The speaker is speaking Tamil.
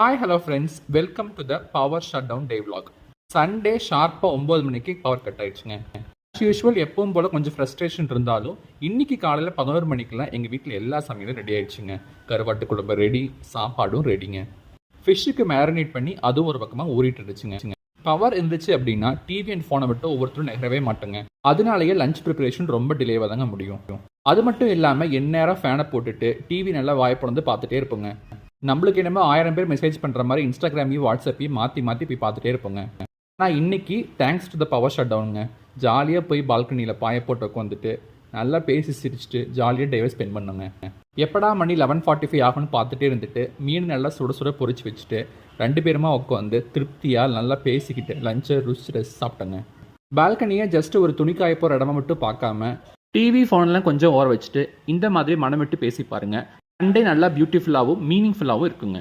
Hi hello friends, welcome to the power shut down day vlog. Sunday ஷார்ப்பாக 9 மணிக்கு பவர் கட் ஆயிடுச்சுங்க. ஆஸ் யூஷுவல் எப்பவும் போல் கொஞ்சம் ஃப்ரஸ்ட்ரேஷன் இருந்தாலும் இன்னைக்கு காலையில் 11 மணிக்கெலாம் எங்கள் வீட்டில் எல்லா சமையலும் ரெடி ஆயிடுச்சுங்க. கருவாட்டு குழம்பு ரெடி, சாப்பாடும் ரெடிங்க. ஃபிஷ்ஷுக்கு மேரினேட் பண்ணி அதுவும் ஒரு பக்கமாக ஊறிட்டு இருந்துச்சுங்க. பவர் இருந்துச்சு அப்படின்னா டிவி அண்ட் ஃபோனை விட்டு ஒவ்வொருத்தரும் நகரவே மாட்டோங்க. அதனாலேயே லஞ்ச் ப்ரிப்பரேஷன் ரொம்ப டிலேவாக தாங்க முடியும். அது மட்டும் இல்லாமல் எந்நேரம் ஃபேனை போட்டுட்டு டிவி நல்லா வாய்ப்புணர்ந்து பார்த்துட்டே இருப்போங்க. நம்மளுக்கு என்னமோ 1000 பேர் மெசேஜ் பண்ணுற மாதிரி இன்ஸ்டாகிராமையும் வாட்ஸ்அப்பையும் மாற்றி போய் பார்த்துட்டே இருப்போங்க. ஆனால் இன்னைக்கு thanks to the power shut டவுனுங்க, ஜாலியாக போய் பால்கனியில் பாய போட்டு உட்காந்துட்டு நல்லா பேசி சிரிச்சுட்டு ஜாலியாக டேவை ஸ்பெண்ட் பண்ணுங்க. எப்படா மணி 11:45 ஆகும்னு பார்த்துட்டே இருந்துட்டு மீன் நல்லா சுட சுட பொரிச்சு வச்சுட்டு 2 பேருமா உட்காந்து திருப்தியாக நல்லா பேசிக்கிட்டு லஞ்சை ருசி சாப்பிட்டோங்க. பால்கனியை ஜஸ்ட் ஒரு துணி காய போகிற இடமா மட்டும் பார்க்காம டிவி ஃபோன்லாம் கொஞ்சம் ஓர வச்சுட்டு இந்த மாதிரி மனம் விட்டு பேசி பாருங்கள். சண்டே நல்லா பியூட்டிஃபுல்லாகவும் மீனிங்ஃபுல்லாகவும் இருக்குங்க.